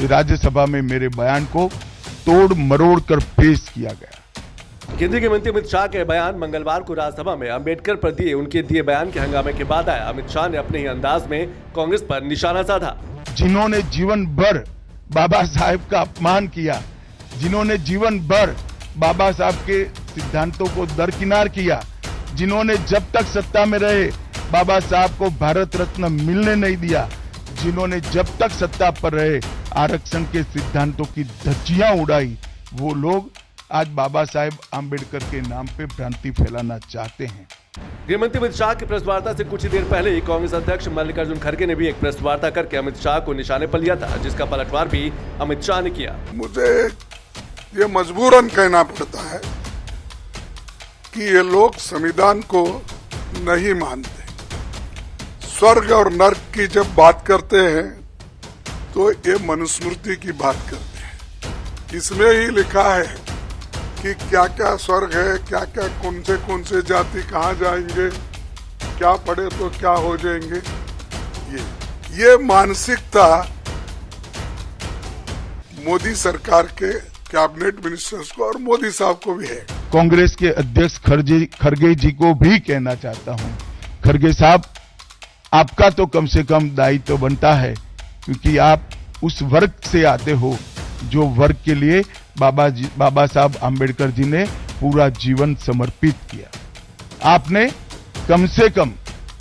राज्यसभा में मेरे बयान को तोड़ मरोड़ कर पेश किया गया। केंद्रीय गृह मंत्री अमित शाह के बयान मंगलवार को राज्यसभा में अंबेडकर पर उनके दिए बयान के हंगामे के बाद आया। अमित शाह ने अपने ही अंदाज में कांग्रेस पर निशाना साधा। जिन्होंने जीवन भर बाबा साहेब का अपमान किया, जिन्होंने जीवन भर बाबा साहब के सिद्धांतों को दरकिनार किया, जिन्होंने जब तक सत्ता में रहे बाबा साहब को भारत रत्न मिलने नहीं दिया, जिन्होंने जब तक सत्ता पर रहे आरक्षण के सिद्धांतों की धज्जियां उड़ाई, वो लोग आज बाबा साहेब आम्बेडकर के नाम पे भ्रांति फैलाना चाहते हैं। गृह मंत्री अमित शाह की प्रेस वार्ता से कुछ ही देर पहले ही कांग्रेस अध्यक्ष मल्लिकार्जुन खड़गे ने भी एक प्रेस वार्ता करके अमित शाह को निशाने पर लिया था, जिसका पलटवार भी अमित शाह ने किया। मुझे ये मजबूरन कहना पड़ता है कि ये लोग संविधान को नहीं मानते। स्वर्ग और नर्क की जब बात करते हैं तो ये मनुस्मृति की बात करते हैं। इसमें ही लिखा है कि क्या क्या स्वर्ग है, क्या क्या कौन से जाति कहाँ जाएंगे, क्या पढ़े तो क्या हो जाएंगे। ये मानसिकता मोदी सरकार के कैबिनेट मिनिस्टर्स को और मोदी साहब को भी है। कांग्रेस के अध्यक्ष खड़गे जी को भी कहना चाहता हूं, खड़गे साहब, आपका तो कम से कम दायित्व तो बनता है, क्योंकि आप उस वर्ग से आते हो जो वर्ग के लिए बाबा साहब आम्बेडकर जी ने पूरा जीवन समर्पित किया। आपने कम से कम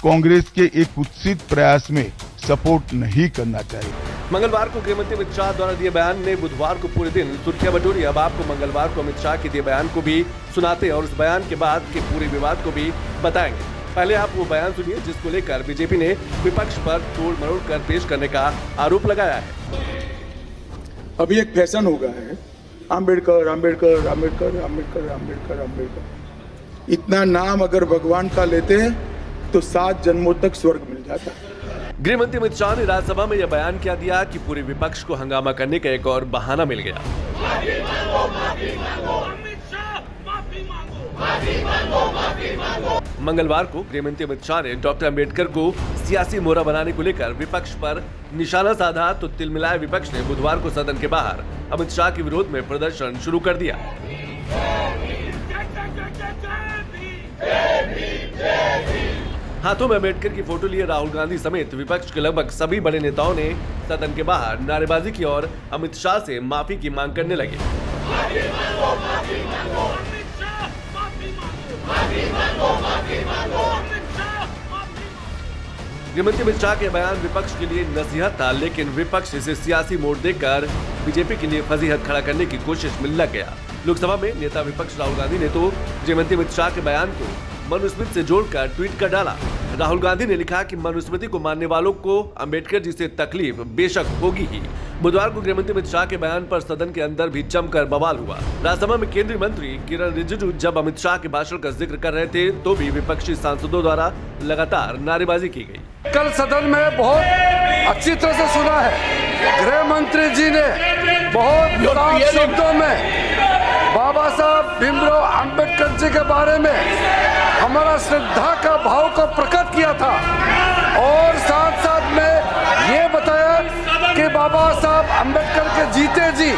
कांग्रेस के एक कुत्सित प्रयास में सपोर्ट नहीं करना चाहिए। मंगलवार को गृह मंत्री अमित शाह द्वारा दिए बयान ने बुधवार को पूरे दिन सुर्खियां बटोरी। अब आपको मंगलवार को अमित शाह के दिए बयान को भी सुनाते और उस बयान के बाद के पूरे विवाद को भी बताएंगे। पहले आप वो बयान सुनिए जिसको लेकर बीजेपी ने विपक्ष पर तोड़ मरोड़ कर पेश करने का आरोप लगाया है। अभी एक फैशन हो गया है, आम्बेडकर आम्बेडकर आम्बेडकर आम्बेडकर आम्बेडकर आम्बेडकर। इतना नाम अगर भगवान का लेते हैं तो 7 जन्मों तक स्वर्ग मिल जाता है। गृह मंत्री अमित शाह ने राज्यसभा में यह बयान क्या दिया कि पूरे विपक्ष को हंगामा करने का एक और बहाना मिल गया। मंगलवार को गृह मंत्री अमित शाह ने डॉक्टर अंबेडकर को सियासी मोहरा बनाने को लेकर विपक्ष पर निशाना साधा तो तिलमिलाए विपक्ष ने बुधवार को सदन के बाहर अमित शाह के विरोध में प्रदर्शन शुरू कर दिया। हाथों में अंबेडकर की फोटो लिए राहुल गांधी समेत विपक्ष के लगभग सभी बड़े नेताओं ने सदन के बाहर नारेबाजी की और अमित शाह से माफी की मांग करने लगे। गृहमंत्री अमित शाह के बयान विपक्ष के लिए नसीहत था, लेकिन विपक्ष इसे सियासी मोड़ देकर बीजेपी के लिए फजीहत खड़ा करने की कोशिश में लग गया। लोकसभा में नेता विपक्ष राहुल गांधी ने तो गृहमंत्री अमित शाह के बयान को मनुस्मृति से जोड़कर ट्वीट कर डाला। राहुल गांधी ने लिखा कि मनुस्मृति को मानने वालों को अंबेडकर जी से तकलीफ बेशक होगी ही। बुधवार को गृहमंत्री अमित शाह के बयान पर सदन के अंदर भी जमकर बवाल हुआ। राज्यसभा में केंद्रीय मंत्री किरण रिजिजू जब अमित शाह के भाषण का जिक्र कर रहे थे तो भी विपक्षी सांसदों द्वारा लगातार नारेबाजी की गई। कल सदन में बहुत अच्छी तरह से सुना है, गृह मंत्री जी ने बहुत साफ शब्दों में बाबा साहब भीमराव अंबेडकर जी के बारे में हमारा श्रद्धा का भाव को प्रकट किया था और साथ साथ में ये बताया कि बाबा साहब अंबेडकर के जीते जी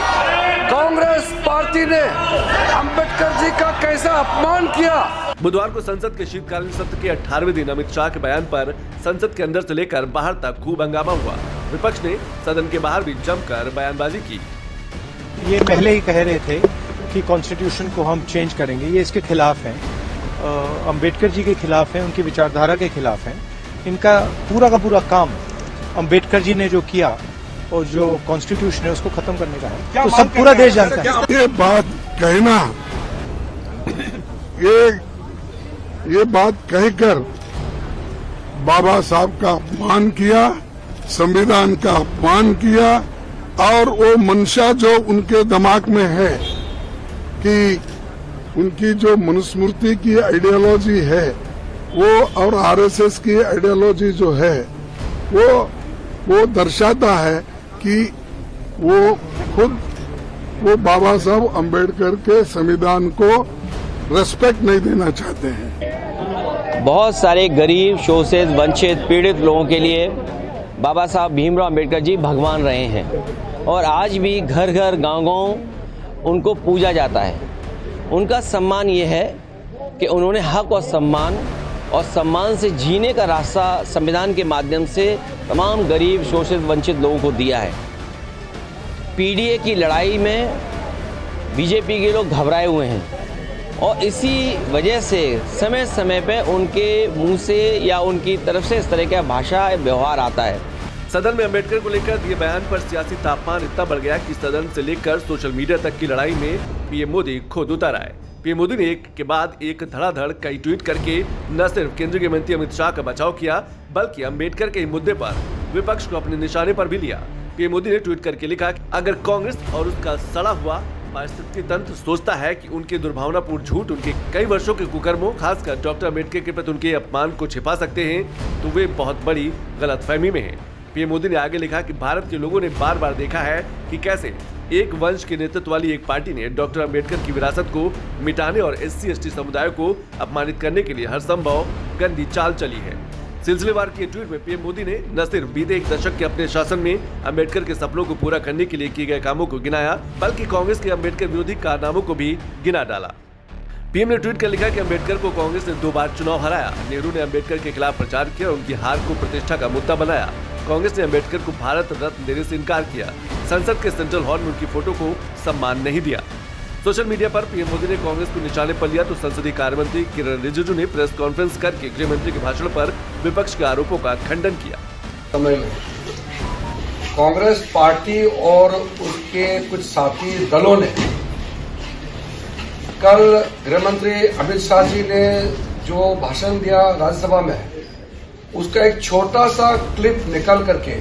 कांग्रेस पार्टी ने अंबेडकर जी का कैसा अपमान किया। बुधवार को संसद के शीतकालीन सत्र के 18वें दिन अमित शाह के बयान पर संसद के अंदर से लेकर बाहर तक खूब हंगामा हुआ। विपक्ष ने सदन के बाहर भी जमकर बयानबाजी की। ये पहले ही कह रहे थे कि कॉन्स्टिट्यूशन को हम चेंज करेंगे, ये इसके खिलाफ हैं, अंबेडकर जी के खिलाफ हैं, उनकी विचारधारा के खिलाफ हैं। इनका पूरा का पूरा काम अंबेडकर जी ने जो किया और जो कॉन्स्टिट्यूशन है उसको खत्म करने का है, तो सब पूरा देश जानता है। ये बात कहना, ये बात कहकर बाबा साहब का अपमान किया, संविधान का अपमान किया और वो मंशा जो उनके दिमाग में है कि उनकी जो मनुस्मृति की आइडियोलॉजी है वो और आरएसएस की आइडियोलॉजी जो है वो दर्शाता है कि वो खुद वो बाबा साहब अंबेडकर के संविधान को रेस्पेक्ट नहीं देना चाहते हैं। बहुत सारे गरीब, शोषित, वंचित, पीड़ित लोगों के लिए बाबा साहब भीमराव अंबेडकर जी भगवान रहे हैं। और आज भी घर घर गांव-गांव उनको पूजा जाता है। उनका सम्मान ये है कि उन्होंने हक और सम्मान से जीने का रास्ता संविधान के माध्यम से तमाम गरीब, शोषित, वंचित लोगों को दिया है। पीडीए की लड़ाई में बीजेपी के लोग घबराए हुए हैं और इसी वजह से समय समय पे उनके मुंह से या उनकी तरफ से इस तरह का भाषा व्यवहार आता है। सदन में अंबेडकर को लेकर दिए बयान पर सियासी तापमान इतना बढ़ गया कि सदन से लेकर सोशल मीडिया तक की लड़ाई में पीएम मोदी खुद उतर आए। पीएम मोदी ने एक के बाद एक धड़ाधड़ कई ट्वीट करके न सिर्फ केंद्रीय गृह मंत्री अमित शाह का बचाव किया, बल्कि अंबेडकर के मुद्दे पर विपक्ष को अपने निशाने पर भी लिया। पीएम मोदी ने ट्वीट करके लिखा, अगर कांग्रेस और उसका सड़ा हुआ पारिस्थितिकी तंत्र सोचता है कि उनके दुर्भावनापूर्ण झूठ उनके कई वर्षों के कुकर्मों, खासकर डॉक्टर अम्बेडकर के प्रति उनके अपमान को छिपा सकते हैं, तो वे बहुत बड़ी गलतफहमी में हैं। पीएम मोदी ने आगे लिखा कि भारत के लोगों ने बार बार देखा है कि कैसे एक वंश के नेतृत्व वाली एक पार्टी ने डॉक्टर अम्बेडकर की विरासत को मिटाने और SC/ST समुदाय को अपमानित करने के लिए हर संभव गंदी चाल चली है। सिलसिलेवार के ट्वीट में पीएम मोदी ने न सिर्फ बीते एक दशक के अपने शासन में अम्बेडकर के सपनों को पूरा करने के लिए किए गए कामों को गिनाया, बल्कि कांग्रेस के अम्बेडकर विरोधी कारनामों को भी गिना डाला। पीएम ने ट्वीट कर लिखा कि अम्बेडकर को कांग्रेस ने 2 बार चुनाव हराया। नेहरू ने अम्बेडकर के खिलाफ प्रचार किया और उनकी हार को प्रतिष्ठा का मुद्दा बनाया। कांग्रेस ने अम्बेडकर को भारत रत्न देने से इनकार किया। संसद के सेंट्रल हॉल में उनकी फोटो को सम्मान नहीं दिया। सोशल मीडिया पर पीएम मोदी ने कांग्रेस को निशाने पर लिया तो संसदीय कार्य मंत्री किरण रिजिजू ने प्रेस कॉन्फ्रेंस करके गृह मंत्री के भाषण पर विपक्ष के आरोपों का खंडन किया। समय में कांग्रेस पार्टी और उसके कुछ साथी दलों ने कल गृह मंत्री अमित शाह जी ने जो भाषण दिया राज्यसभा में, उसका एक छोटा सा क्लिप निकाल करके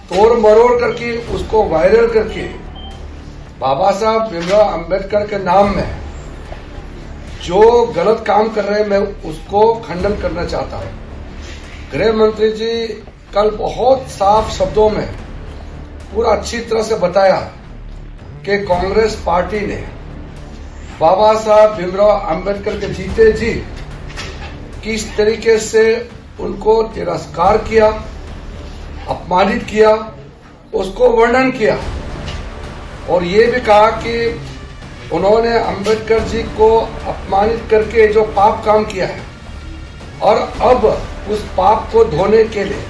तोड़ मरोड़ करके उसको वायरल करके बाबा साहब भीमराव अंबेडकर के नाम में जो गलत काम कर रहे हैं, मैं उसको खंडन करना चाहता हूं। गृह मंत्री जी कल बहुत साफ शब्दों में पूरा अच्छी तरह से बताया कि कांग्रेस पार्टी ने बाबा साहब भीमराव अंबेडकर के जीते जी किस तरीके से उनको तिरस्कार किया, अपमानित किया, उसको वर्णन किया और ये भी कहा कि उन्होंने अंबेडकर जी को अपमानित करके जो पाप काम किया है और अब उस पाप को धोने के लिए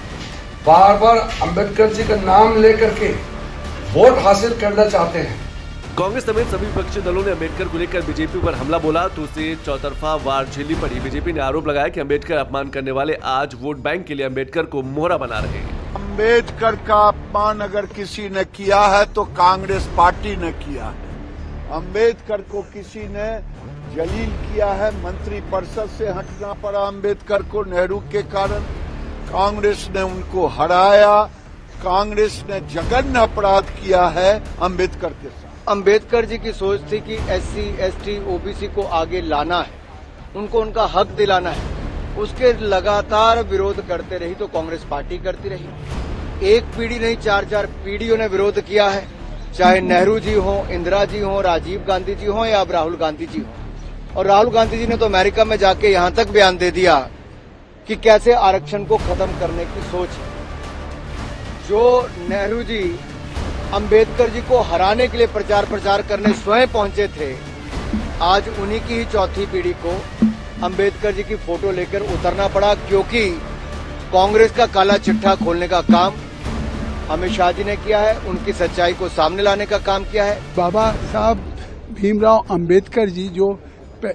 बार बार अंबेडकर जी का नाम लेकर के वोट हासिल करना चाहते हैं। कांग्रेस समेत सभी विपक्षी दलों ने अम्बेडकर को लेकर बीजेपी पर हमला बोला तो उसे चौतरफा वार झेलनी पड़ी। बीजेपी ने आरोप लगाया कि अम्बेडकर अपमान करने वाले आज वोट बैंक के लिए अम्बेडकर को मोहरा बना रहे हैं। अम्बेडकर का अपमान अगर किसी ने किया है तो कांग्रेस पार्टी ने किया है। अम्बेडकर को किसी ने जलील किया है, मंत्री परिषद से हटना पड़ा अम्बेडकर को नेहरू के कारण। कांग्रेस ने उनको हराया। कांग्रेस ने जघन्य अपराध किया है अम्बेडकर के साथ। अम्बेडकर जी की सोच थी कि SC, ST, OBC को आगे लाना है, उनको उनका हक दिलाना है। उसके लगातार विरोध करते रही तो कांग्रेस पार्टी करती रही। एक पीढ़ी नहीं 4-4 पीढ़ियों ने विरोध किया है, चाहे नेहरू जी हो, इंदिरा जी हो, राजीव गांधी जी हो या अब राहुल गांधी जी हो। और राहुल गांधी जी ने तो अमेरिका में जाके यहां तक बयान दे दिया कि कैसे आरक्षण को खत्म करने की सोच है। जो नेहरू जी अम्बेडकर जी को हराने के लिए प्रचार करने स्वयं पहुंचे थे, आज उन्हीं की ही चौथी पीढ़ी को अम्बेडकर जी की फोटो लेकर उतरना पड़ा, क्योंकि कांग्रेस का काला चिट्ठा खोलने का काम अमित शाह जी ने किया है, उनकी सच्चाई को सामने लाने का काम किया है। बाबा साहब भीमराव अंबेडकर जी जो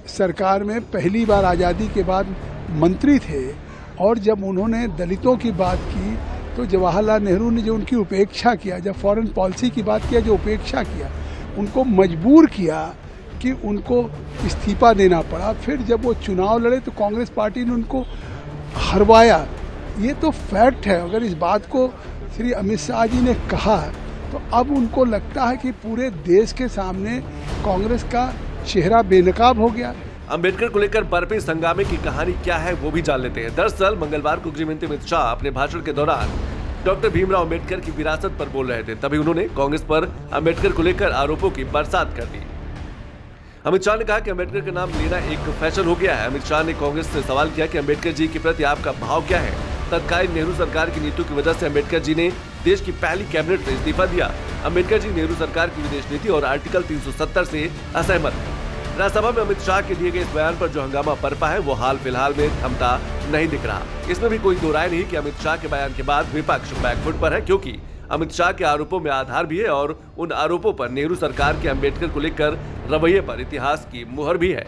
सरकार में पहली बार आजादी के बाद मंत्री थे और जब उन्होंने दलितों की बात की तो जवाहरलाल नेहरू ने जो उनकी उपेक्षा किया, जब फॉरेन पॉलिसी की बात किया जो उपेक्षा किया, उनको मजबूर किया कि उनको इस्तीफा देना पड़ा। फिर जब वो चुनाव लड़े तो कांग्रेस पार्टी ने उनको हरवाया। ये तो फैक्ट है। अगर इस बात को श्री अमित शाह जी ने कहा तो अब उनको लगता है कि पूरे देश के सामने कांग्रेस का चेहरा बेनकाब हो गया। अम्बेडकर को लेकर बरपे हंगामे की कहानी क्या है वो भी जान लेते हैं। दरअसल मंगलवार को गृह मंत्री अमित शाह अपने भाषण के दौरान डॉक्टर भीमराव अम्बेडकर की विरासत पर बोल रहे थे, तभी उन्होंने कांग्रेस पर अम्बेडकर को लेकर आरोपों की बरसात कर दी। अमित शाह ने कहा कि अम्बेडकर का नाम लेना एक फैशन हो गया है। अमित शाह ने कांग्रेस से सवाल किया कि अम्बेडकर जी के प्रति आपका भाव क्या है। तत्कालीन नेहरू सरकार की नीतियों की वजह से अंबेडकर जी ने देश की पहली कैबिनेट में इस्तीफा दिया। अंबेडकर जी नेहरू सरकार की विदेश नीति और आर्टिकल 370 से असहमत हैं। राज्यसभा में अमित शाह के दिए गए इस बयान पर जो हंगामा बरपा है वो हाल फिलहाल में थमता नहीं दिख रहा। इसमें भी कोई दो राय नहीं कि अमित शाह के बयान के बाद विपक्ष बैकफुट पर है, क्योंकि अमित शाह के आरोपों में आधार भी है और उन आरोपों पर नेहरू सरकार के अंबेडकर को लेकर रवैये पर इतिहास की मुहर भी है।